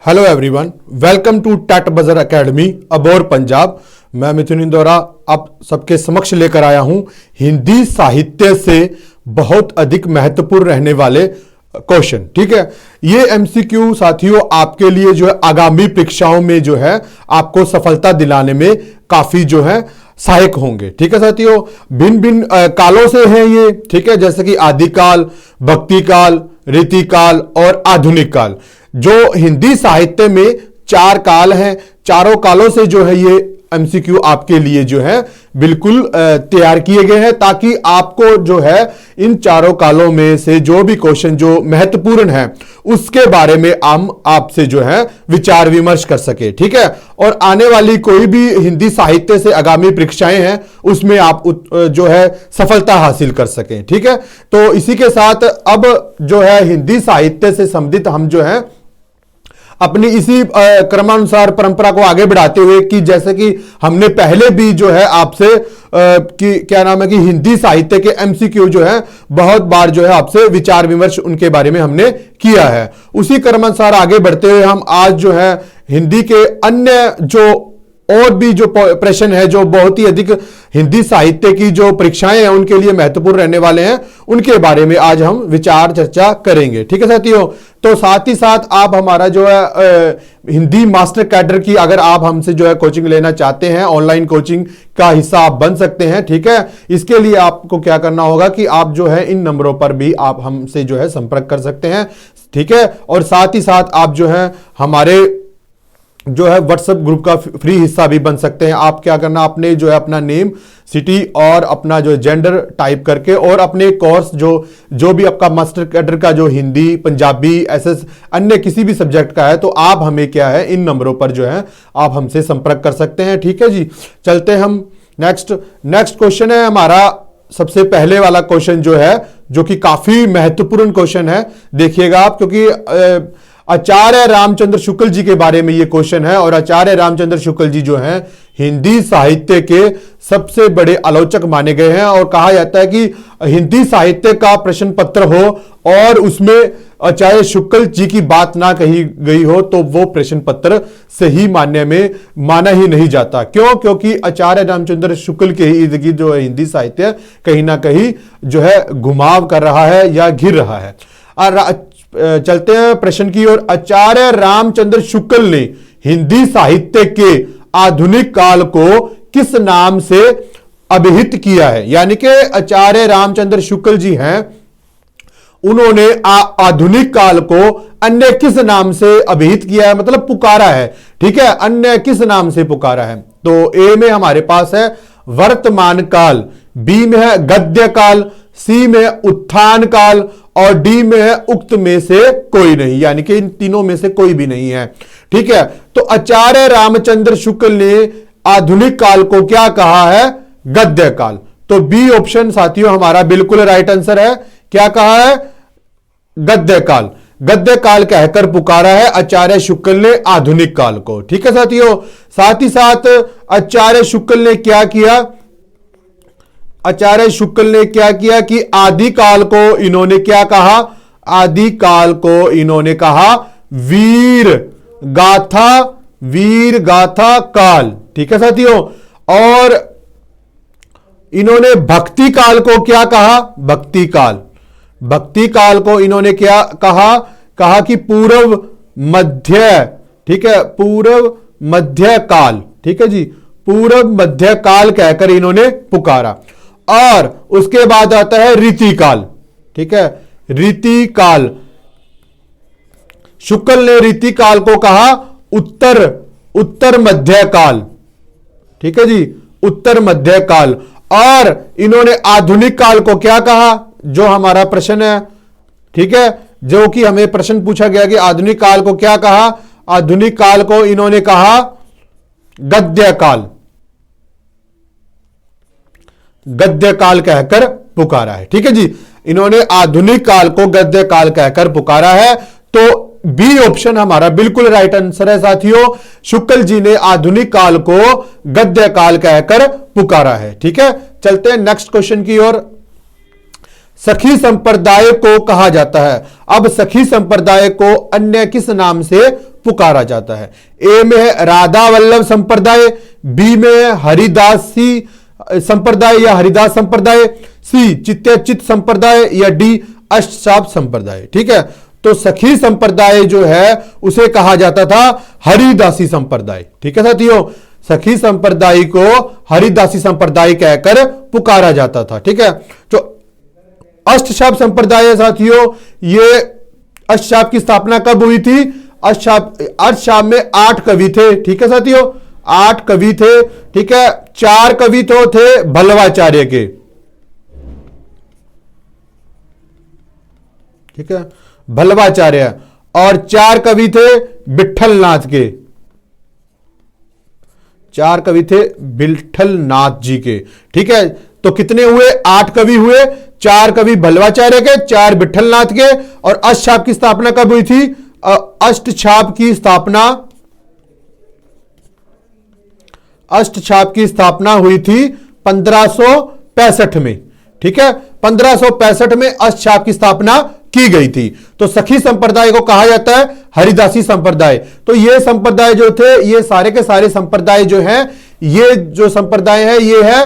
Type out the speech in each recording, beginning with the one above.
Hello everyone, welcome to टैट बजर academy अबोर पंजाब। मैं मिथुन इंदौरा आप सबके समक्ष लेकर आया हूं हिंदी साहित्य से बहुत अधिक महत्वपूर्ण रहने वाले क्वेश्चन। ठीक है, ये एमसीक्यू साथियों आपके लिए जो है आगामी परीक्षाओं में जो है आपको सफलता दिलाने में काफी जो है सहायक होंगे। ठीक है साथियों, भिन्न भिन्न कालों से हैं ये। ठीक है, जैसे कि आदिकाल, भक्ति काल, रीतिकाल और आधुनिक काल। जो हिंदी साहित्य में चार काल हैं, चारों कालों से जो है ये एमसीक्यू आपके लिए जो है बिल्कुल तैयार किए गए हैं, ताकि आपको जो है इन चारों कालों में से जो भी क्वेश्चन जो महत्वपूर्ण है उसके बारे में हम आपसे जो है विचार विमर्श कर सके। ठीक है, और आने वाली कोई भी हिंदी साहित्य से आगामी परीक्षाएं हैं उसमें आप जो है सफलता हासिल कर सकें। ठीक है, तो इसी के साथ अब जो है हिंदी साहित्य से संबंधित हम जो है अपनी इसी क्रमानुसार परंपरा को आगे बढ़ाते हुए कि जैसे कि हमने पहले भी जो है आपसे कि क्या नाम है कि हिंदी साहित्य के एमसीक्यू जो है बहुत बार जो है आपसे विचार विमर्श उनके बारे में हमने किया है, उसी क्रमानुसार आगे बढ़ते हुए हम आज जो है हिंदी के अन्य जो और भी जो प्रश्न है जो बहुत ही अधिक हिंदी साहित्य की जो परीक्षाएं हैं उनके लिए महत्वपूर्ण रहने वाले हैं, उनके बारे में आज हम विचार चर्चा करेंगे। ठीक है साथियों, तो साथ ही साथ आप हमारा जो है हिंदी मास्टर कैडर की अगर आप हमसे जो है कोचिंग लेना चाहते हैं, ऑनलाइन कोचिंग का हिस्सा आप बन सकते हैं। ठीक है, इसके लिए आपको क्या करना होगा कि आप जो है इन नंबरों पर भी आप हमसे जो है संपर्क कर सकते हैं। ठीक है, और साथ ही साथ आप जो है हमारे जो है व्हाट्सएप ग्रुप का फ्री हिस्सा भी बन सकते हैं। आप क्या करना, आपने जो है अपना नेम, सिटी और अपना जो जेंडर टाइप करके और अपने कोर्स जो भी आपका मास्टर कैडर का जो हिंदी, पंजाबी, एसएस अन्य किसी भी सब्जेक्ट का है, तो आप हमें क्या है इन नंबरों पर जो है आप हमसे संपर्क कर सकते हैं। ठीक है जी, चलते हम नेक्स्ट क्वेश्चन है हमारा। सबसे पहले वाला क्वेश्चन जो है जो कि काफी महत्वपूर्ण क्वेश्चन है, देखिएगा आप, क्योंकि आचार्य रामचंद्र शुक्ल जी के बारे में यह क्वेश्चन है। और आचार्य रामचंद्र शुक्ल जी जो हैं हिंदी साहित्य के सबसे बड़े आलोचक माने गए हैं, और कहा जाता है कि हिंदी साहित्य का प्रश्न पत्र हो और उसमें आचार्य शुक्ल जी की बात ना कही गई हो तो वो प्रश्न पत्र सही मानने में माना ही नहीं जाता। क्यों? क्योंकि आचार्य रामचंद्र शुक्ल के इर्द गिर्द जो है हिंदी साहित्य कहीं ना कहीं जो है घुमाव कर रहा है या घिर रहा है। चलते हैं प्रश्न की ओर। आचार्य रामचंद्र शुक्ल ने हिंदी साहित्य के आधुनिक काल को किस नाम से अभिहित किया है? यानी कि आचार्य रामचंद्र शुक्ल जी हैं, उन्होंने आधुनिक काल को अन्य किस नाम से अभिहित किया है, मतलब पुकारा है। ठीक है, अन्य किस नाम से पुकारा है? तो ए में हमारे पास है वर्तमान काल, बी में है गद्य काल, सी में है उत्थान काल और डी में है उक्त में से कोई नहीं, यानी कि इन तीनों में से कोई भी नहीं है। ठीक है, तो आचार्य रामचंद्र शुक्ल ने आधुनिक काल को क्या कहा है? गद्य काल। तो बी ऑप्शन साथियों हमारा बिल्कुल राइट आंसर है। क्या कहा है? गद्य काल। गद्य काल कहकर पुकारा है आचार्य शुक्ल ने आधुनिक काल को। ठीक है साथियों, साथ ही साथ आचार्य शुक्ल ने क्या किया? आचार्य शुक्ल ने क्या किया कि आदि काल को इन्होंने क्या कहा? आदि काल को इन्होंने कहा वीर गाथा काल। ठीक है साथियों, और इन्होंने भक्ति काल को क्या कहा? भक्ति काल। भक्ति काल को इन्होंने क्या कहा? कहा कि पूर्व मध्य। ठीक है, पूर्व मध्य काल। ठीक है जी, पूर्व मध्य काल कहकर इन्होंने पुकारा। और उसके बाद आता है रीतिकाल। ठीक है, रीतिकाल। शुक्ल ने रीतिकाल को कहा उत्तर मध्य काल। ठीक है जी, उत्तर मध्य काल। और इन्होंने आधुनिक काल को क्या कहा? जो हमारा प्रश्न है, ठीक है, जो कि हमें प्रश्न पूछा गया कि आधुनिक काल को क्या कहा? आधुनिक काल को इन्होंने कहा गद्य काल। गद्य काल कहकर पुकारा है। ठीक है जी, इन्होंने आधुनिक काल को गद्य काल कहकर पुकारा है। तो बी ऑप्शन हमारा बिल्कुल राइट आंसर है साथियों। शुक्ल जी ने आधुनिक काल को गद्य काल कहकर पुकारा है। ठीक है, चलते हैं नेक्स्ट क्वेश्चन की ओर। सखी संप्रदाय को कहा जाता है? अब सखी संप्रदाय को अन्य किस नाम से पुकारा जाता है? ए में है राधा वल्लभ संप्रदाय, बी में है हरिदासी संप्रदाय या हरिदास संप्रदाय, सी चित्याचित संप्रदाय या डी अष्टचाप संप्रदाय। ठीक है, तो सखी संप्रदाय जो है उसे कहा जाता था हरिदासी संप्रदाय। ठीक है साथियों, सखी संप्रदाय को हरिदासी संप्रदाय कहकर पुकारा जाता था। ठीक है, तो अष्टचाप संप्रदाय है साथियों, ये अष्टचाप की स्थापना कब हुई थी? अष्टचाप में 8 कवि थे। ठीक है साथियों, 8 कवि थे। ठीक है, 4 कवि तो थे भल्लवाचार्य के। ठीक है, भल्लवाचार्य, और 4 कवि थे विठलनाथ के। 4 कवि थे विठलनाथ जी के। ठीक है, तो कितने हुए? 8 कवि हुए, 4 कवि भल्लवाचार्य के, 4 विठलनाथ के। और अष्टचाप की स्थापना कब हुई थी? अष्टचाप की स्थापना हुई थी 1565 में। ठीक है, 1565 में अष्टचाप की स्थापना की गई थी। तो सखी संप्रदाय को कहा जाता है हरिदासी संप्रदाय। तो ये संप्रदाय जो थे, ये सारे के सारे संप्रदाय जो हैं, ये जो संप्रदाय है ये है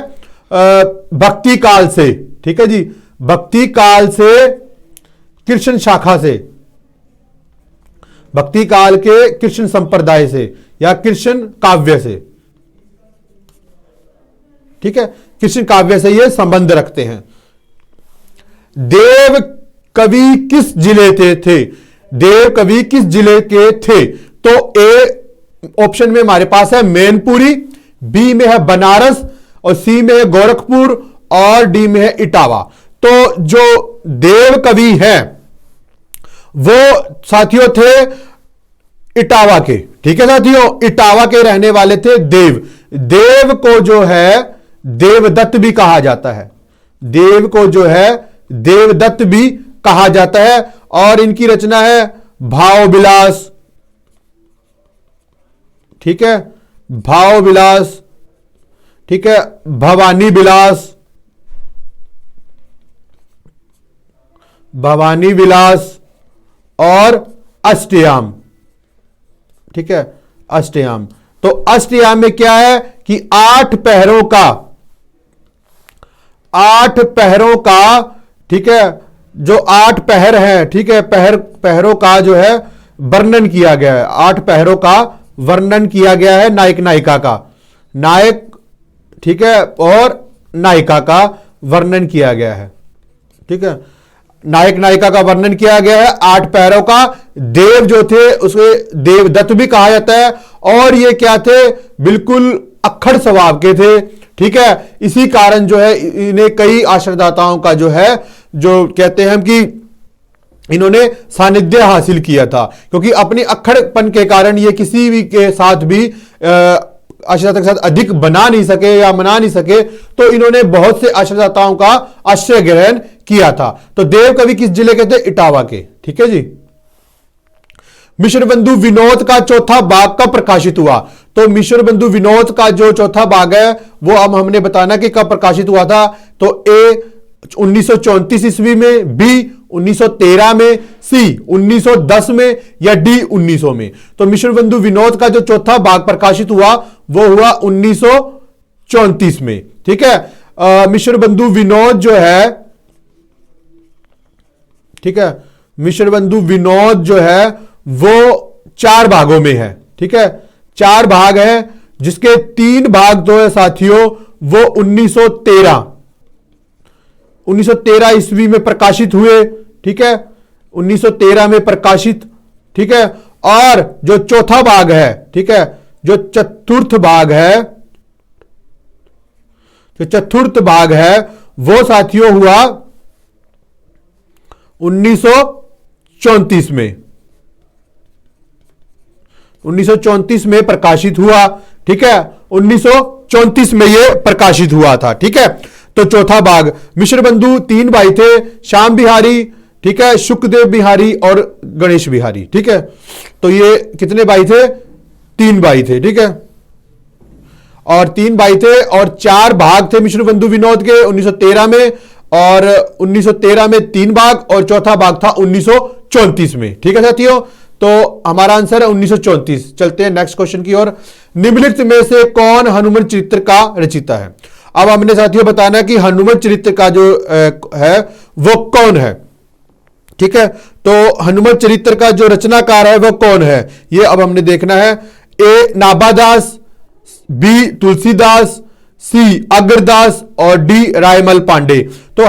भक्ति काल से। ठीक है जी, भक्ति काल से कृष्ण शाखा से, भक्ति काल के कृष्ण संप्रदाय से या कृष्ण काव्य से। ठीक है, कृष्ण काव्य से ये संबंध रखते हैं। देव कवि किस जिले के थे? देव कवि किस जिले के थे? तो ए ऑप्शन में हमारे पास है मैनपुरी, बी में है बनारस, और सी में है गोरखपुर, और डी में है इटावा। तो जो देव कवि हैं वो साथियों थे इटावा के। ठीक है साथियों, इटावा के रहने वाले थे देव। देव को जो है देवदत्त भी कहा जाता है। देव को जो है देवदत्त भी कहा जाता है। और इनकी रचना है भाव विलास। ठीक है, भाव विलास। ठीक है, भवानी विलास, भवानी विलास और अष्टयाम। ठीक है, अष्टयाम। तो अष्टयाम में क्या है कि 8 पहरों का ठीक है, जो 8 पहर हैं, ठीक है, पहरों का जो है वर्णन किया गया है। 8 पहरों का वर्णन किया गया है नायक नायिका का। नायक, ठीक है, और नायिका का वर्णन किया गया है। ठीक है, नायक नायिका का वर्णन किया गया है 8 पैरों का। देव जो थे उसे देवदत्त भी कहा जाता है। और ये क्या थे? बिल्कुल अक्खड़ स्वभाव के थे। ठीक है, इसी कारण जो है इन्हें कई आश्रयदाताओं का जो है, जो कहते हैं कि इन्होंने सानिध्य हासिल किया था, क्योंकि अपनी अक्खड़पन के कारण ये किसी भी के साथ भी आश्रयदाता के साथ अधिक बना नहीं सके या मना नहीं सके, तो इन्होंने बहुत से आश्रयदाताओं का आश्रय ग्रहण किया था। तो देव कवि किस जिले के थे? इटावा के। ठीक है जी। मिश्र बंधु विनोद का चौथा भाग कब प्रकाशित हुआ? तो मिश्र बंधु विनोद का जो चौथा भाग है वो अब हमने बताना कि कब प्रकाशित हुआ था। तो ए 1934 ईस्वी में, बी 1913 में, सी 1910 में, या डी 1900 में। तो मिश्र बंधु विनोद का जो चौथा भाग प्रकाशित हुआ वो हुआ 1934 में। ठीक है, मिश्र बंधु विनोद जो है, ठीक है, मिश्र बंधु विनोद जो है वो 4 भागों में है। ठीक है, 4 भाग है, जिसके 3 भाग तो है साथियों वो 1913 ईस्वी में प्रकाशित हुए। ठीक है, 1913 में प्रकाशित। ठीक है, और जो चौथा भाग है, ठीक है, जो चतुर्थ भाग है वो साथियों हुआ 1934 में। 1934 में प्रकाशित हुआ। ठीक है, 1934 में यह प्रकाशित हुआ था। ठीक है, तो चौथा भाग। मिश्र बंधु 3 भाई थे, श्याम बिहारी, ठीक है, शुकदेव बिहारी और गणेश बिहारी। ठीक है, तो ये कितने भाई थे? 3 भाई थे। ठीक है, और 3 भाई थे और 4 भाग थे मिश्र बंधु विनोद के 1913 में, और 1913 में 3 भाग और चौथा भाग था 1934 में। ठीक है साथियों, तो हमारा आंसर है 1934। चलते हैं नेक्स्ट क्वेश्चन की ओर। निम्नलिखित में से कौन हनुमान चरित्र का रचयिता है? अब हमने साथियों बताना है कि हनुमान चरित्र का जो है वो कौन है। ठीक है, तो हनुमान चरित्र का जो रचनाकार है वो कौन है, ये अब हमने देखना है। ए नाभादास, बी तुलसीदास, सी अग्रदास और डी रायमल पांडे। तो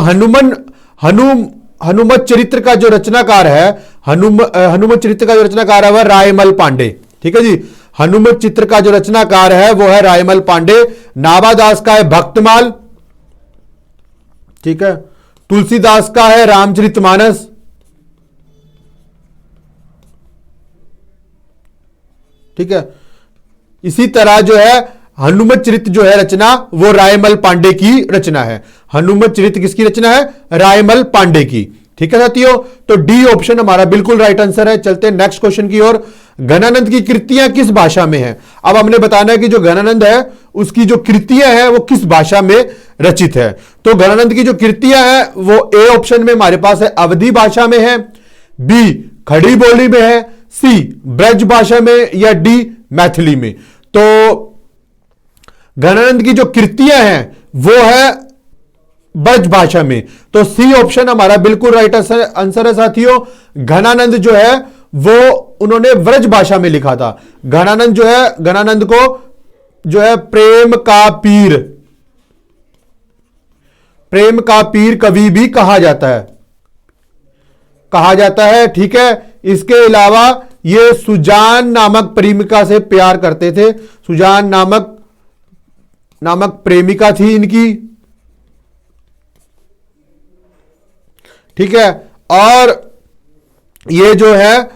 हनुमत चरित्र का जो रचनाकार है, हनुमत चरित्र का जो रचनाकार है वह रायमल पांडे। ठीक है जी, हनुमत चित्र का जो रचनाकार है वो है रायमल पांडे। नाभादास का है भक्तमाल। ठीक है, तुलसीदास का है रामचरितमानस। ठीक है, इसी तरह जो है हनुमत चरित्र जो है रचना वो रायमल पांडे की रचना है। हनुमत चरित्र किसकी रचना है? रायमल पांडे की। ठीक है साथियों, तो डी ऑप्शन हमारा बिल्कुल राइट आंसर है। चलते हैं नेक्स्ट क्वेश्चन की ओर। गणानंद की कृतियां किस भाषा में है? अब हमने बताना है कि जो गणानंद है उसकी जो कृतियां हैं वो किस भाषा में रचित है। तो गणानंद की जो कृतियां हैं वो ए ऑप्शन में हमारे पास है अवधी भाषा में है, बी खड़ी बोली में है, सी ब्रज भाषा में, या डी मैथिली में। तो गणानंद की जो कृतियां हैं वो है ब्रज भाषा में। तो सी ऑप्शन हमारा बिल्कुल राइट आंसर है साथियों। गणानंद जो है वो उन्होंने ब्रज भाषा में लिखा था। गणानंद जो है, गणानंद को जो है प्रेम का पीर कवि भी कहा जाता है। ठीक है, इसके अलावा ये सुजान नामक प्रेमिका से प्यार करते थे। सुजान नामक प्रेमिका थी इनकी। ठीक है, और ये जो है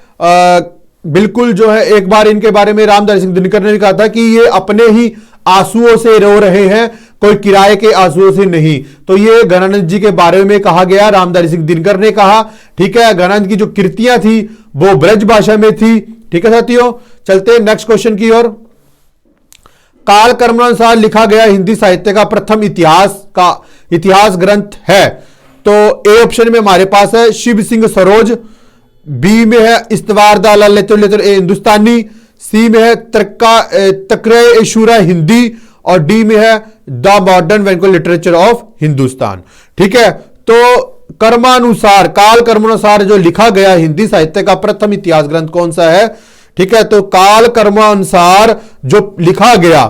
बिल्कुल जो है एक बार इनके बारे में रामधारी सिंह दिनकर ने कहा था कि ये अपने ही आंसुओं से रो रहे हैं, कोई किराए के आंसुओं से नहीं। तो ये गणानंद जी के बारे में कहा गया, रामधारी सिंह दिनकर ने कहा। ठीक है, गणानंद की जो कृतियां थी वो ब्रज भाषा में थी। ठीक है साथियों, चलते हैं नेक्स्ट क्वेश्चन की ओर। काल कर्मानुसार लिखा गया हिंदी साहित्य का प्रथम इतिहास ग्रंथ है। तो ए ऑप्शन में हमारे पास है शिव सिंह सरोज, बी में है इस्तवारदा लेतर ए हिंदुस्तानी, सी में है तकरे शुरा हिंदी और डी में है the modern vernacular literature of Hindustan. ठीक है, तो कर्मानुसार, काल कर्मानुसार जो लिखा गया हिंदी साहित्य का प्रथम इतिहास ग्रंथ कौन सा है? ठीक है, तो काल कर्मानुसार जो लिखा गया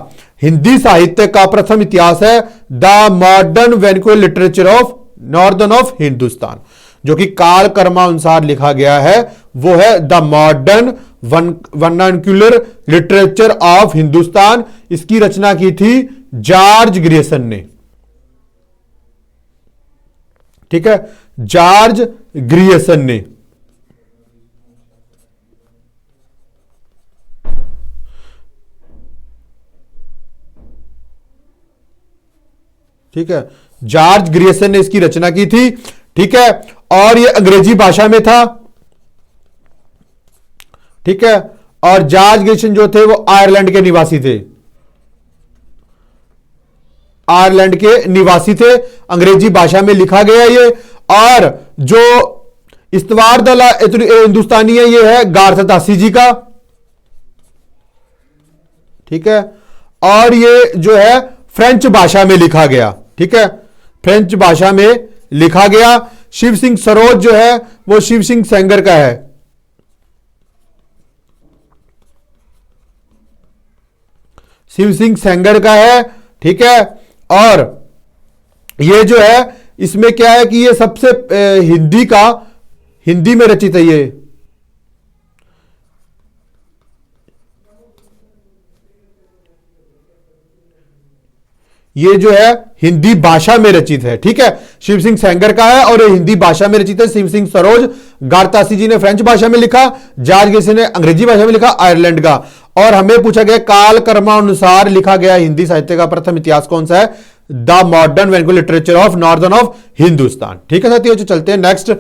हिंदी साहित्य का प्रथम इतिहास है the modern vernacular literature of northern of Hindustan. जो कि काल कर्मानुसार लिखा गया है वो है the modern vernacular literature of Hindustan. इसकी रचना की थी जॉर्ज ग्रियर्सन ने। ठीक है, जॉर्ज ग्रियर्सन ने। ठीक है, जॉर्ज ग्रियर्सन ने इसकी रचना की थी। ठीक है, और यह अंग्रेजी भाषा में था। ठीक है, और जॉर्ज ग्रियर्सन जो थे वो आयरलैंड के निवासी थे। आयरलैंड के निवासी थे, अंग्रेजी भाषा में लिखा गया ये। और जो इस्तवारदा हिंदुस्तानी है ये है गारथदासी जी का। ठीक है, और ये जो है फ्रेंच भाषा में लिखा गया। ठीक है, फ्रेंच भाषा में लिखा गया। शिव सिंह सरोज जो है वो शिव सिंह सेंगर का है। शिव सिंह सेंगर का है। ठीक है, और ये जो है इसमें क्या है कि ये सबसे हिंदी में रचित है। ये जो है हिंदी भाषा में रचित है। ठीक है, शिव सिंह सेंगर का है और ये हिंदी भाषा में रचित है। शिव सिंह सरोज, गारथदासी जी ने फ्रेंच भाषा में लिखा, जॉर्ज ग्रियर्सन ने अंग्रेजी भाषा में लिखा, आयरलैंड का। और हमें पूछा गया काल कर्मानुसार लिखा गया हिंदी साहित्य का प्रथम इतिहास कौन सा है? The modern vernacular literature of northern of Hindustan. ठीक है साथियों, चलते हैं नेक्स्ट।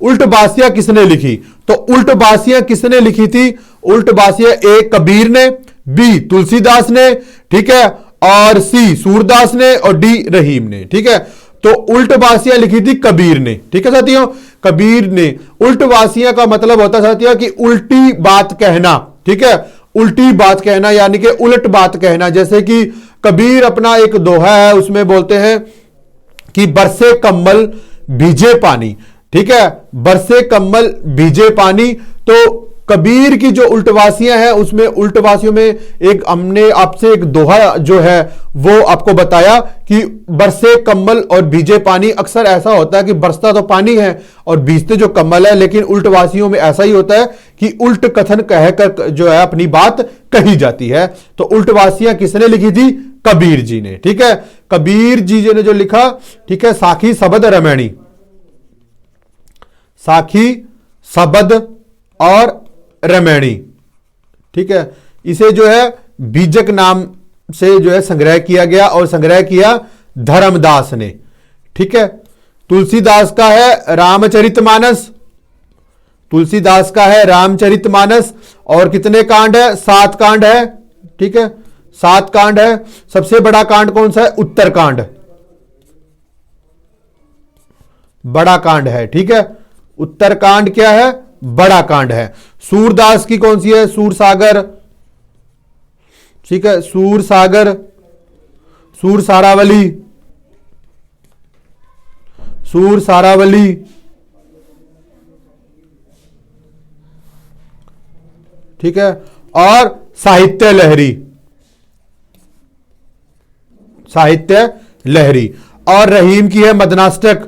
उल्टबासियां किसने लिखी? तो उल्टबासियां किसने लिखी थी? उल्टबासियां ए कबीर ने, बी तुलसीदास ने, ठीक है, और सी सूरदास ने और डी रहीम ने। ठीक है, तो उल्टवासियां लिखी थी कबीर ने। ठीक है साथियों, कबीर ने। उल्टवासियां का मतलब होता है साथियों कि उल्टी बात कहना। ठीक है, उल्टी बात कहना यानी कि उलट बात कहना। जैसे कि कबीर अपना एक दोहा है, उसमें बोलते हैं कि बरसे कम्बल भीजे पानी। ठीक है, बरसे कम्बल भीजे पानी। तो कबीर की जो उल्टवासियां हैं उसमें उल्टवासियों में एक हमने आपसे एक दोहा जो है वो आपको बताया कि बरसे कम्बल और भीजे पानी। अक्सर ऐसा होता है कि बरसता तो पानी है और भीजते जो कम्बल है, लेकिन उल्टवासियों में ऐसा ही होता है कि उल्ट कथन कहकर जो है अपनी बात कही जाती है। तो उल्टवासियां किसने लिखी थी? कबीर जी ने। ठीक है, कबीर जी ने जो लिखा, ठीक है, साखी सबद रमैणी, साखी सबद और रमैणी। ठीक है, इसे जो है बीजक नाम से जो है संग्रह किया गया और संग्रह किया धर्मदास ने। ठीक है, तुलसीदास का है रामचरितमानस, तुलसीदास का है रामचरितमानस। और कितने कांड है? 7 कांड है। ठीक है, 7 कांड है। सबसे बड़ा कांड कौन सा है? उत्तरकांड, बड़ा कांड है। ठीक है, उत्तरकांड क्या है? बड़ा कांड है। सूरदास की कौन सी है? सूरसागर। ठीक है, सूरसागर, सूर सारावली, सूर सारावली। ठीक है, और साहित्य लहरी, साहित्य लहरी। और रहीम की है मदनाष्टक।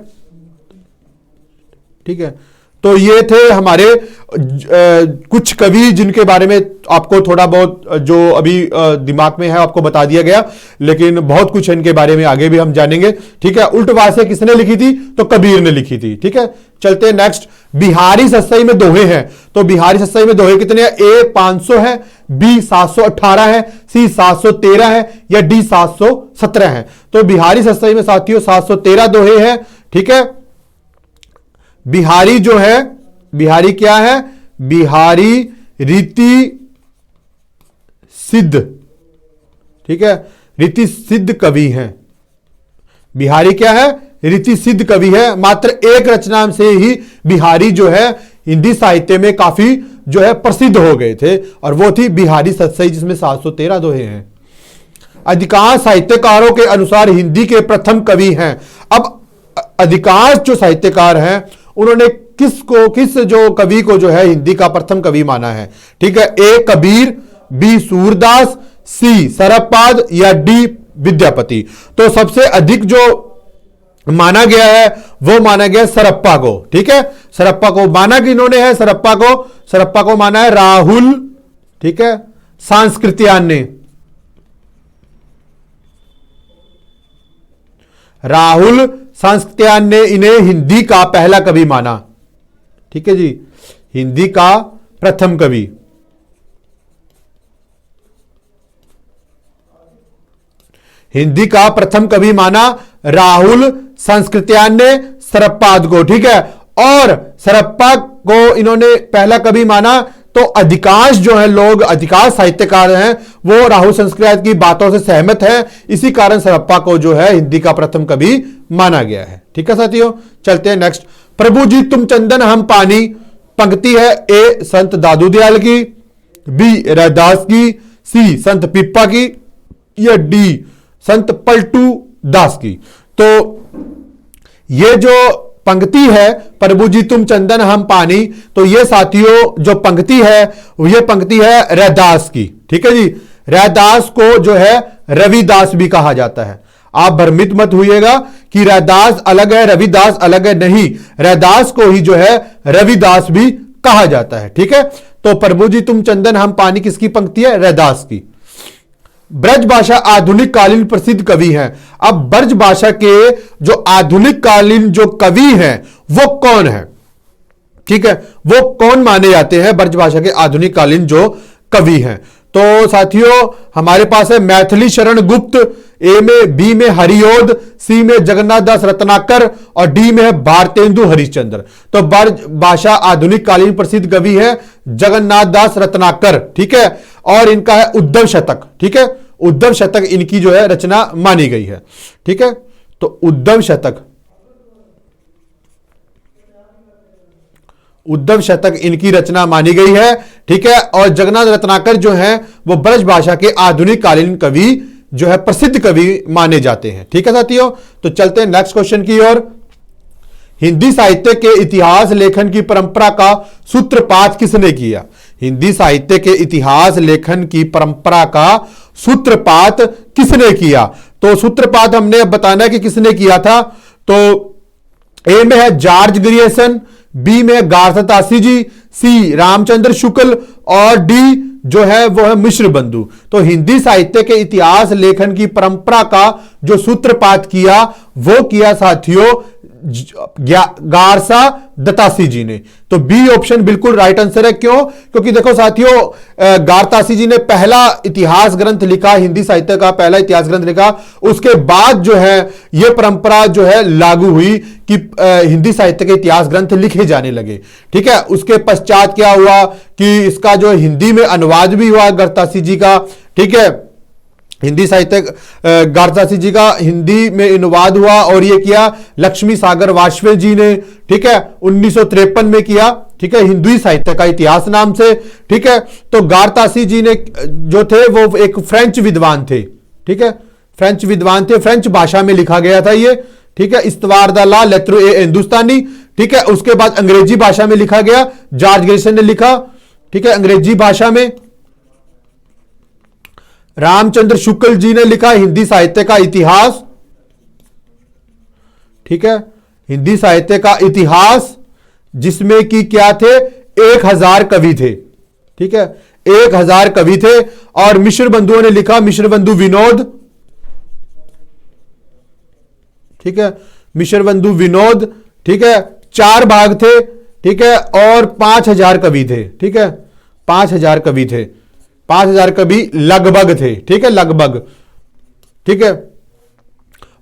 ठीक है, तो ये थे हमारे कुछ कवि जिनके बारे में आपको थोड़ा बहुत जो अभी दिमाग में है आपको बता दिया गया, लेकिन बहुत कुछ इनके बारे में आगे भी हम जानेंगे। ठीक है, उल्टवासियां किसने लिखी थी? तो कबीर ने लिखी थी। ठीक है, चलते हैं नेक्स्ट। बिहारी सत्सई में दोहे हैं। तो बिहारी सत्सई में दोहे कितने हैं? ए 500 है, बी 718 है, सी 713 है या डी 717 है। तो बिहारी सत्सई में साथियों 713 दोहे हैं। ठीक है, बिहारी जो है, बिहारी क्या है? बिहारी रीति सिद्ध। ठीक है, रीति सिद्ध कवि हैं। बिहारी क्या है? रीति सिद्ध कवि है। मात्र एक रचना से ही बिहारी जो है हिंदी साहित्य में काफी जो है प्रसिद्ध हो गए थे और वो थी बिहारी सत्सई, जिसमें 713 दोहे हैं। अधिकांश साहित्यकारों के अनुसार हिंदी के प्रथम कवि हैं। अब अधिकांश जो साहित्यकार हैं उन्होंने किस जो कवि को जो है हिंदी का प्रथम कवि माना है? ठीक है, ए कबीर, बी सूरदास, सी सरपपाद या डी विद्यापति। तो सबसे अधिक जो माना गया है वो माना गया सरप्पा को। ठीक है, सरप्पा को माना कि इन्होंने है सरप्पा को माना है राहुल, ठीक है, सांस्कृत्यायन ने। राहुल सांस्कृत्यायन ने इन्हें हिंदी का पहला कवि माना। ठीक है जी, हिंदी का प्रथम कवि। हिंदी का प्रथम कवि माना राहुल सांस्कृत्यायन ने सरप्पाद को। ठीक है, और सरप्पा को इन्होंने पहला कवि माना। तो अधिकांश जो है लोग, अधिकांश साहित्यकार हैं वो राहुल सांस्कृत्यायन की बातों से सहमत हैं। इसी कारण सरप्पा को जो है हिंदी का प्रथम कवि माना गया है। ठीक है साथियों, चलते हैं नेक्स्ट। प्रभु जी तुम चंदन हम पानी। पंक्ति है ए संत दादू दयाल की, बी रैदास की, सी संत पिप्पा की या डी संत पलटू दास की। तो ये जो पंक्ति है प्रभु जी तुम चंदन हम पानी, तो ये साथियों जो पंक्ति है ये पंक्ति है रैदास की। ठीक है जी, रैदास को जो है रविदास भी कहा जाता है। आप भ्रमित मत होइएगा कि रैदास अलग है रविदास अलग है, नहीं, रैदास को ही जो है रविदास भी कहा जाता है। ठीक है, तो प्रभु जी तुम चंदन हम पानी किसकी पंक्ति है? रैदास की। ब्रज भाषा आधुनिक कालीन प्रसिद्ध कवि हैं। अब ब्रज भाषा के जो आधुनिक कालीन जो कवि हैं वो कौन है? ठीक है, वो कौन माने जाते हैं ब्रज भाषा के आधुनिक कालीन जो कवि हैं? तो साथियों हमारे पास है मैथिली शरण गुप्त, ए में, बी में हरिओद, सी में जगन्नाथ दास रत्नाकर और डी में है भारतेंदु हरिश्चंद्र। तो ब्रज भाषा आधुनिक कालीन प्रसिद्ध कवि है जगन्नाथ दास रत्नाकर। ठीक है, और इनका है उद्धव शतक। ठीक है, उद्धव शतक इनकी जो है रचना मानी गई है। ठीक है, तो उद्धव शतक, उद्धव शतक इनकी रचना मानी गई है। ठीक है, और जगन्नाथ रत्नाकर जो हैं वो ब्रज भाषा के आधुनिक कालीन कवि जो है, प्रसिद्ध कवि माने जाते हैं। ठीक है साथियों, तो चलते हैं नेक्स्ट क्वेश्चन की ओर। हिंदी साहित्य के इतिहास लेखन की परंपरा का सूत्रपात किसने किया? हिंदी साहित्य के इतिहास लेखन की परंपरा का सूत्रपात किसने किया? तो सूत्रपात हमने अब बताना है कि किसने किया था। तो ए में है जॉर्ज ग्रियर्सन, बी में है गारथासी जी, सी रामचंद्र शुक्ल और डी जो है वो है मिश्र बंधु। तो हिंदी साहित्य के इतिहास लेखन की परंपरा का जो सूत्रपात किया वो किया साथियों गारसा दत्तासी जी ने। तो बी ऑप्शन बिल्कुल राइट आंसर है। क्यों? क्योंकि देखो साथियों, गारतासी जी ने पहला इतिहास ग्रंथ लिखा, हिंदी साहित्य का पहला इतिहास ग्रंथ लिखा। उसके बाद जो है यह परंपरा जो है लागू हुई कि हिंदी साहित्य के इतिहास ग्रंथ लिखे जाने लगे। ठीक है, उसके पश्चात क्या हुआ कि इसका जो हिंदी में अनुवाद भी हुआ गारतासी जी का। ठीक है, हिंदी साहित्य गारतासी जी का हिंदी में अनुवाद हुआ और ये किया लक्ष्मी सागर वाजपेयी जी ने। ठीक है, 1953 में किया। ठीक है, हिंदी साहित्य का इतिहास नाम से। ठीक है, तो गारतासी जी ने जो थे वो एक फ्रेंच विद्वान थे। ठीक है, फ्रेंच विद्वान थे, फ्रेंच भाषा में लिखा गया था ये। ठीक है, इस्तवार द ला लेत्रो ए हिंदुस्तानी। ठीक है, उसके बाद अंग्रेजी भाषा में लिखा गया, जॉर्ज ग्रियर्सन ने लिखा। ठीक है, अंग्रेजी भाषा में। रामचंद्र शुक्ल जी ने लिखा हिंदी साहित्य का इतिहास। ठीक है, हिंदी साहित्य का इतिहास जिसमें कि क्या थे, 1000 कवि थे। ठीक है, 1000 कवि थे। और मिश्र बंधुओं ने लिखा, मिश्र बंधु विनोद। ठीक है, मिश्र बंधु विनोद। ठीक है, 4 भाग थे। ठीक है, और 5000 कवि थे। ठीक है, 5000 कवि थे, 5000 कवि लगभग थे। ठीक है, लगभग। ठीक है,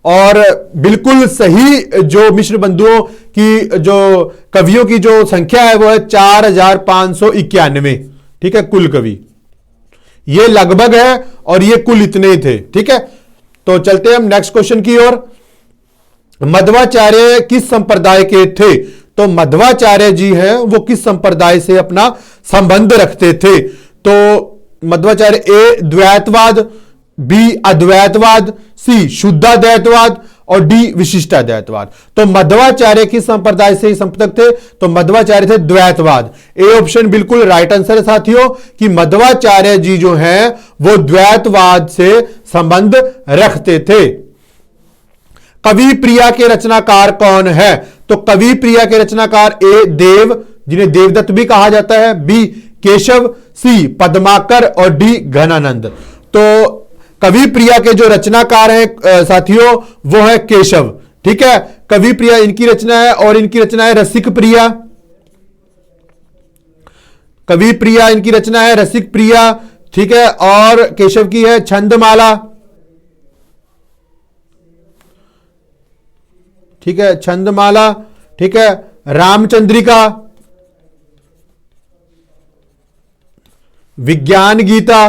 और बिल्कुल सही जो मिश्र बंधुओं की जो कवियों की जो संख्या है वो है 4591। ठीक है, कुल कवि ये लगभग है और ये कुल इतने थे। ठीक है, तो चलते हैं हम नेक्स्ट क्वेश्चन की ओर। मध्वाचार्य किस संप्रदाय के थे? तो मध्वाचार्य जी हैं वो किस संप्रदाय से अपना संबंध रखते थे? तो मध्वाचार्य ए द्वैतवाद, बी अद्वैतवाद, सी शुद्धाद्वैतवाद और डी विशिष्टाद्वैतवाद। तो मध्वाचार्य किस संप्रदाय से संपर्क थे? तो मध्वाचार्य थे द्वैतवाद। ए ऑप्शन बिल्कुल राइट आंसर है साथियों कि मध्वाचार्य जी जो हैं वो द्वैतवाद से संबंध रखते थे। कवि प्रिया के रचनाकार कौन है? तो कवि प्रिया के रचनाकार ए देव, जिन्हें देवदत्त भी कहा जाता है, बी केशव, सी पद्माकर और डी घनानंद। तो कवि प्रिया के जो रचनाकार हैं साथियों वो है केशव। ठीक है, कवि प्रिया इनकी रचना है और इनकी रचना है रसिक प्रिया। कवि प्रिया इनकी रचना है रसिक प्रिया। ठीक है, और केशव की है छंदमाला। ठीक है, छंदमाला। ठीक है, रामचंद्रिका, विज्ञान गीता।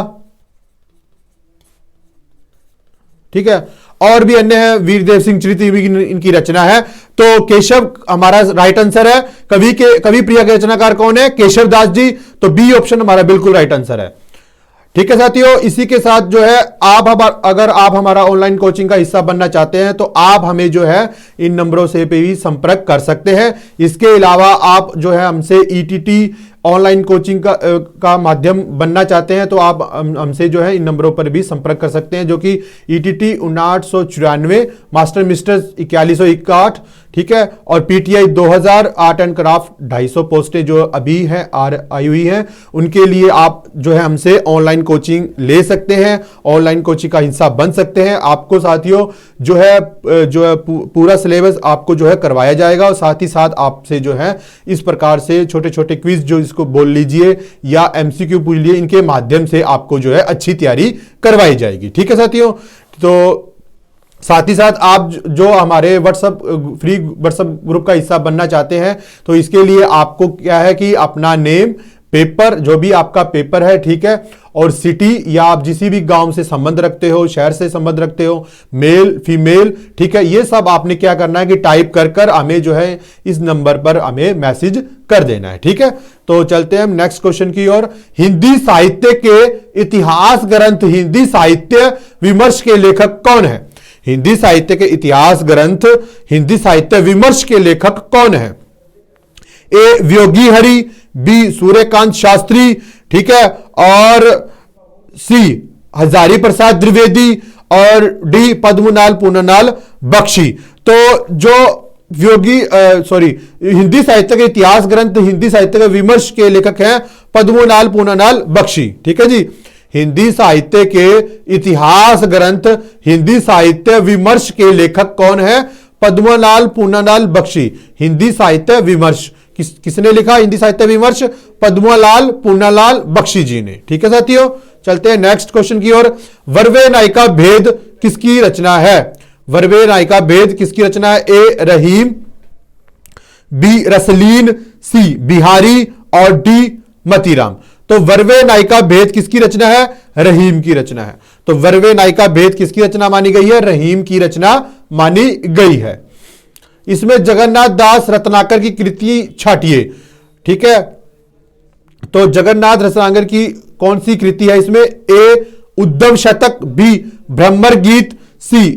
ठीक है, और भी अन्य है, वीरदेव सिंह चरित इनकी रचना है। तो केशव हमारा राइट आंसर है। कवि प्रिया के रचनाकार कौन है? केशव दास जी। तो बी ऑप्शन हमारा बिल्कुल राइट आंसर है। ठीक है साथियों, इसी के साथ जो है अगर आप हमारा ऑनलाइन कोचिंग का हिस्सा बनना चाहते हैं तो आप हमें जो है इन नंबरों से पे भी संपर्क कर सकते हैं। इसके अलावा आप जो है हमसे ईटीटी ऑनलाइन कोचिंग का माध्यम बनना चाहते हैं तो आप हमसे जो है इन नंबरों पर भी संपर्क कर सकते हैं, जो कि ईटीटी 5994, मास्टर मिस्टर 4161। ठीक है, और पीटीआई 2000 आर्ट एंड क्राफ्ट 250 पोस्टें जो अभी हैं आई हुई हैं, उनके लिए आप जो है हमसे ऑनलाइन कोचिंग ले सकते हैं, ऑनलाइन कोचिंग का हिस्सा बन सकते हैं। आपको साथियों जो है पूरा सिलेबस आपको जो है करवाया जाएगा और साथ ही साथ आपसे जो है इस प्रकार से छोटे छोटे क्विज जो इसको बोल लीजिए या एमसीक्यू पूछ लीजिए, इनके माध्यम से आपको जो है अच्छी तैयारी करवाई जाएगी। ठीक है साथियों, तो साथ ही साथ आप जो हमारे फ्री व्हाट्सएप ग्रुप का हिस्सा बनना चाहते हैं तो इसके लिए आपको क्या है कि अपना नेम, पेपर, जो भी आपका पेपर है, ठीक है, और सिटी या आप जिस भी गांव से संबंध रखते हो, शहर से संबंध रखते हो, मेल फीमेल, ठीक है, ये सब आपने क्या करना है कि टाइप कर कर हमें जो है इस नंबर पर हमें मैसेज कर देना है, ठीक है। तो चलते हैं हम नेक्स्ट क्वेश्चन की ओर। हिंदी साहित्य के इतिहास ग्रंथ हिंदी साहित्य विमर्श के लेखक कौन है? हिंदी साहित्य के इतिहास ग्रंथ हिंदी साहित्य विमर्श के लेखक कौन है? ए व्योगी हरि, बी सूर्यकांत शास्त्री, ठीक है, और सी हजारी प्रसाद द्विवेदी, और डी पद्मनाल पूर्णनाल बख्शी। तो जो हिंदी साहित्य के इतिहास ग्रंथ हिंदी साहित्य के विमर्श के लेखक हैं पद्मनाल पूर्णनाल बख्शी, ठीक है जी। हिंदी साहित्य के इतिहास ग्रंथ हिंदी साहित्य विमर्श के लेखक कौन है? पद्मनाल पूर्णनाल बख्शी। हिंदी साहित्य विमर्श किसने लिखा? हिंदी साहित्य विमर्श पद्मलाल पूर्णलाल बख्शी जी ने, ठीक है साथियों। चलते हैं नेक्स्ट क्वेश्चन की ओर। वर्वे नायिका भेद किसकी रचना है? वर्वे नायिका भेद किसकी रचना है? ए रहीम, बी रसलीन, सी बिहारी और डी मतीराम। तो वर्वे नायिका भेद किसकी रचना है? रहीम की रचना है। तो वर्वे नायिका भेद किसकी रचना मानी गई है? रहीम की रचना मानी गई है। इसमें जगन्नाथ दास रत्नाकर की कृति छाटिए, ठीक है। तो जगन्नाथ रत्नाकर की कौन सी कृति है इसमें? ए उद्धव शतक, बी भ्रमर गीत, सी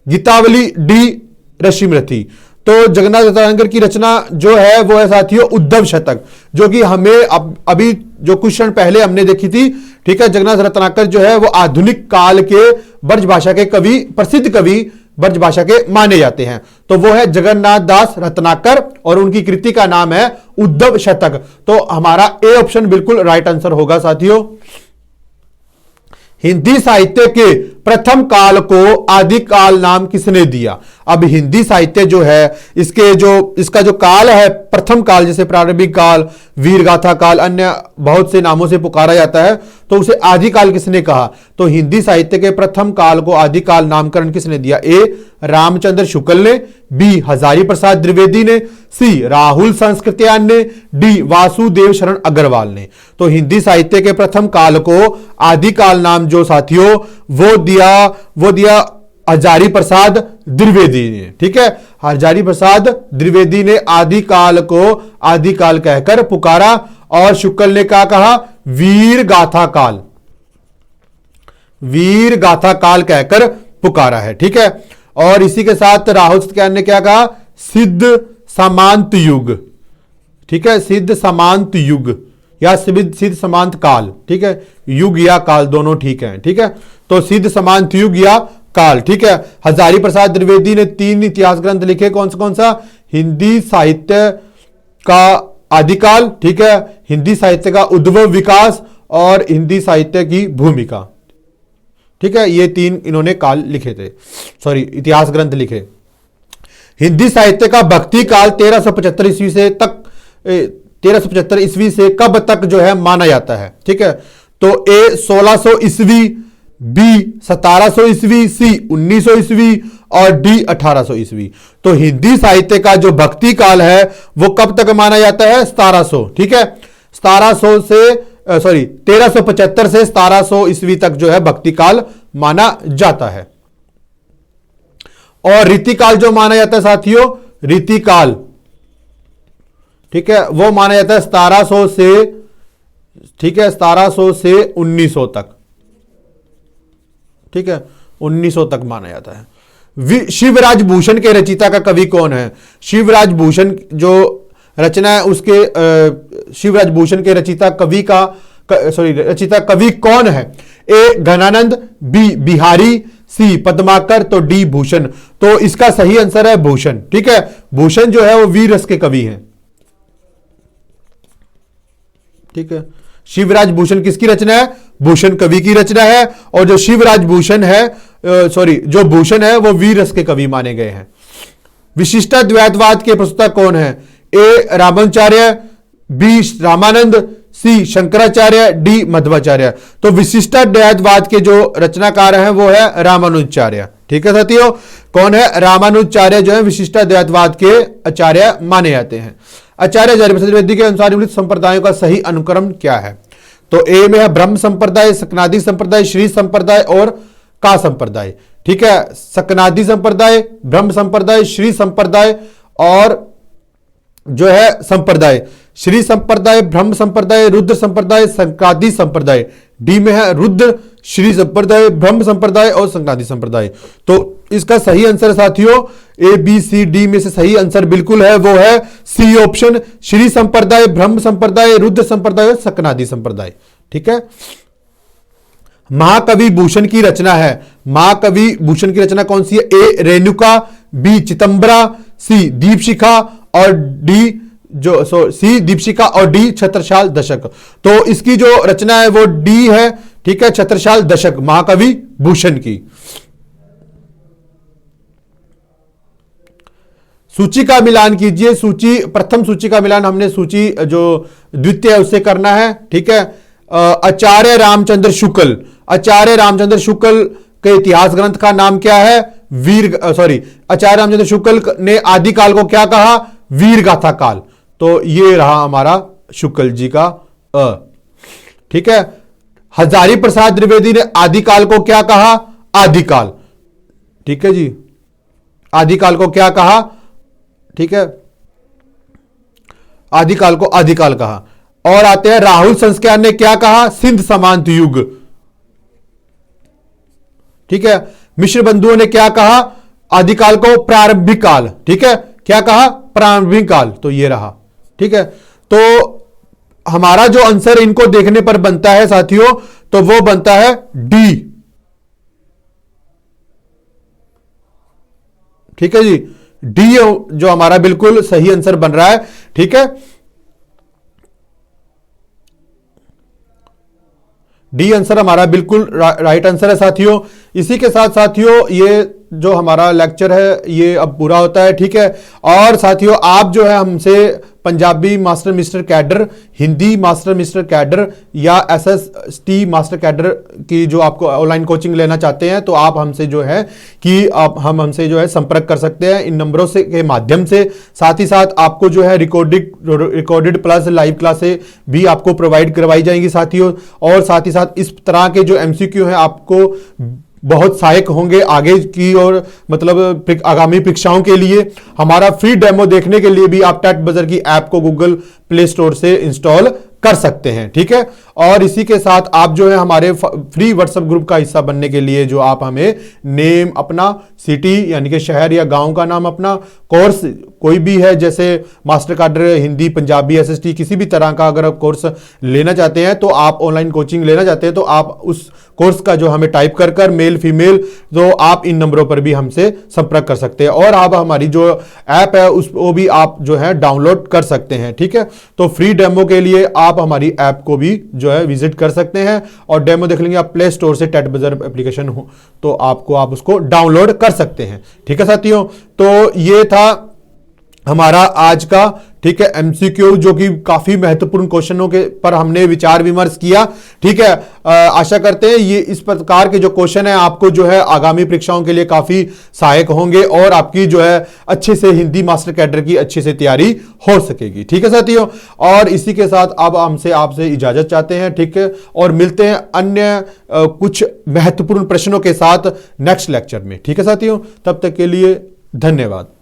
गीतावली, डी रशिमरथी। तो जगन्नाथ रत्नाकर की रचना जो है वो है साथियों उद्धव शतक, जो कि हमें अभी जो कुछ क्षण पहले हमने देखी थी, ठीक है। जगन्नाथ रत्नाकर जो है वो आधुनिक काल के ब्रज भाषा के कवि, प्रसिद्ध कवि ब्रज भाषा के माने जाते हैं। तो वो है जगन्नाथ दास रत्नाकर और उनकी कृति का नाम है उद्धव शतक। तो हमारा ए ऑप्शन बिल्कुल राइट आंसर होगा साथियों। हिंदी साहित्य के प्रथम काल को आदिकाल नाम किसने दिया? अब हिंदी साहित्य जो है इसका जो काल है प्रथम काल, जैसे प्रारंभिक काल, वीर गाथा काल, अन्य बहुत से नामों से पुकारा जाता है, तो उसे आदिकाल किसने कहा? तो हिंदी साहित्य के प्रथम काल को आदिकाल नामकरण किसने दिया? ए रामचंद्र शुक्ल ने, बी हजारी प्रसाद द्विवेदी ने, सी राहुल संस्कृत्यायन ने, डी वासुदेव शरण अग्रवाल ने। तो हिंदी साहित्य के प्रथम काल को आदिकाल नाम जो साथियों वो दिया हजारी प्रसाद द्विवेदी ने, ठीक है। हजारी प्रसाद द्विवेदी ने आदिकाल को आदिकाल कहकर पुकारा और शुक्ल ने क्या कहा? वीर गाथा काल, वीर गाथा काल कहकर पुकारा है, ठीक है। और इसी के साथ राहुल संस्कृत्यायन ने क्या कहा? सिद्ध समांत युग, ठीक है, सिद्ध समांत युग या सिद्ध समांत काल, ठीक है, युग या काल दोनों ठीक है, ठीक है। तो सिद्ध समांत युग या काल, ठीक है। हजारी प्रसाद द्विवेदी ने 3 इतिहास ग्रंथ लिखे, कौन सा? हिंदी साहित्य का आदिकाल, ठीक है, हिंदी साहित्य का उद्भव विकास और हिंदी साहित्य की भूमिका, ठीक है। ये 3 इन्होंने काल लिखे थे, इतिहास ग्रंथ लिखे। हिंदी साहित्य का भक्ति काल 1375 ईस्वी से तक 1375 ईस्वी से कब तक जो है माना जाता है, ठीक है। तो ए 1600 ईस्वी, बी 1700 ईस्वी, सी 1900 ईस्वी और डी 1800 ईस्वी। तो हिंदी साहित्य का जो भक्ति काल है वो कब तक माना जाता है? 1700, ठीक है। 1700 से 1375 से 1700 ईस्वी तक जो है भक्ति काल माना जाता है। और रीतिकाल जो माना जाता है साथियों, रीतिकाल, ठीक है, वो माना जाता है 1700 से, ठीक है, 1700 से 1900 तक, ठीक है, 1900 तक माना जाता है। शिवराज भूषण के रचयिता का कवि कौन है? शिवराज भूषण जो रचना है उसके शिवराज भूषण के रचयिता कवि कौन है? ए घनानंद, बी बिहारी, सी पद्माकर, तो डी भूषण। तो इसका सही आंसर है भूषण, ठीक है। भूषण जो है वो वीर रस के कवि हैं, ठीक है। शिवराज भूषण किसकी रचना है? भूषण कवि की रचना है। और जो शिवराज भूषण है जो भूषण है वो वीर रस के कवि माने गए हैं। विशिष्टाद्वैतवाद के प्रस्तुता कौन है? ए रामानुजाचार्य, बी रामानंद, सी शंकराचार्य, डी मध्वाचार्य। तो विशिष्टाद्वैतवाद के जो रचनाकार हैं वो है रामानुजाचार्य, ठीक है साथियों, कौन है? रामानुजाचार्य जो है विशिष्टाद्वैतवाद के आचार्य माने जाते हैं। आचार्य हरिप्रसाद द्विवेदी के अनुसार निम्नलिखित संप्रदायों का सही अनुक्रम क्या है? तो ए में है ब्रह्म संप्रदाय, सकनादी संप्रदाय, श्री संप्रदाय और का संप्रदाय। ठीक है, सकनादी संप्रदाय, ब्रह्म संप्रदाय, श्री संप्रदाय और जो है संप्रदाय, श्री संप्रदाय, ब्रह्म संप्रदाय, रुद्र संप्रदाय, संक्रांति संप्रदाय। डी में है रुद्र, श्री संप्रदाय, ब्रह्म संप्रदाय और संक्रांति संप्रदाय। तो इसका सही आंसर साथियों ए बी सी डी में से सही आंसर बिल्कुल है, वो है सी ऑप्शन, श्री संप्रदाय, ब्रह्म संप्रदाय, रुद्र संप्रदाय और संक्रांति संप्रदाय। ठीक है, महाकवि भूषण की रचना है, महाकवि भूषण की रचना कौन सी है? ए रेणुका, बी चितंबरा, सी दीपशिखा और डी सी दीपशिखा और डी छत्रसाल दशक। तो इसकी जो रचना है वो डी है। ठीक है, छत्रसाल दशक महाकवि भूषण की। सूची का मिलान कीजिए, सूची प्रथम सूची का मिलान हमने सूची जो द्वितीय है उससे करना है। ठीक है, आचार्य रामचंद्र शुक्ल, आचार्य रामचंद्र शुक्ल के इतिहास ग्रंथ का नाम क्या है? आचार्य रामचंद्र शुक्ल ने आदिकाल को क्या कहा? वीर गाथा काल। तो ये रहा हमारा शुक्ल जी का ठीक है। हजारी प्रसाद द्विवेदी ने आदिकाल को क्या कहा? आदिकाल। ठीक है जी, आदिकाल को क्या कहा? ठीक है, आदिकाल को आदिकाल कहा। और आते हैं राहुल संस्कार ने क्या कहा? सिंध समांत युग। ठीक है, मिश्र बंधुओं ने क्या कहा? आदिकाल को प्रारंभिक काल। ठीक है, क्या कहा? प्रारंभिक काल। तो ये रहा। ठीक है, तो हमारा जो आंसर इनको देखने पर बनता है साथियों, तो वो बनता है डी। ठीक है जी, डी जो हमारा बिल्कुल सही आंसर बन रहा है। ठीक है, डी आंसर हमारा बिल्कुल राइट आंसर है साथियों। इसी के साथ साथियों ये जो हमारा लेक्चर है ये अब पूरा होता है। ठीक है, और साथियों आप जो है हमसे Punjabi master mister cadre, Hindi master mister cadre या एसएसटी मास्टर कैडर की जो आपको ऑनलाइन कोचिंग लेना चाहते हैं, तो आप हमसे जो है कि हम हमसे जो है संपर्क कर सकते हैं इन नंबरों से के माध्यम से। साथ ही साथ आपको जो है रिकॉर्डेड प्लस लाइव क्लासें भी आपको प्रोवाइड करवाई जाएंगी साथियों। और साथ ही साथ इस तरह के जो एमसीक्यू हैं आपको बहुत सहायक होंगे आगे की और मतलब आगामी परीक्षाओं के लिए। हमारा फ्री डेमो देखने के लिए भी आप टेट बजर की ऐप को गूगल प्ले स्टोर से इंस्टॉल कर सकते हैं। ठीक है, और इसी के साथ आप जो है हमारे फ्री व्हाट्सएप ग्रुप का हिस्सा बनने के लिए जो आप हमें नेम अपना, सिटी यानी कि शहर या गांव का नाम अपना, कोर्स कोई भी है जैसे master cadre Hindi, Punjabi, SST किसी भी तरह का अगर आप कोर्स लेना चाहते हैं, तो आप ऑनलाइन कोचिंग लेना चाहते हैं, तो आप उस कोर्स का जो हमें टाइप कर कर मेल फीमेल, तो आप इन नंबरों पर भी हमसे संपर्क कर सकते हैं। और आप हमारी जो ऐप है उसको भी आप जो है डाउनलोड कर सकते हैं। ठीक है, तो फ्री डेमो के लिए आप हमारी ऐप को भी जो है विजिट कर सकते हैं और डेमो देख लेंगे आप प्ले स्टोर से, टेट बजर एप्लीकेशन हो तो आप उसको डाउनलोड कर सकते हैं। ठीक है साथियों, तो ये था हमारा आज का ठीक है एमसीक्यू, जो कि काफी महत्वपूर्ण क्वेश्चनों के पर हमने विचार विमर्श किया। ठीक है, आशा करते हैं ये इस प्रकार के जो क्वेश्चन है आपको जो है आगामी परीक्षाओं के लिए काफी सहायक होंगे और आपकी जो है अच्छे से हिंदी मास्टर कैडर की अच्छे से तैयारी हो सकेगी। ठीक है साथियों, और इसी के साथ अब हमसे आपसे इजाजत चाहते हैं। ठीक है, और मिलते हैं अन्य कुछ महत्वपूर्ण प्रश्नों के साथ नेक्स्ट लेक्चर में। ठीक है साथियों, तब तक के लिए धन्यवाद।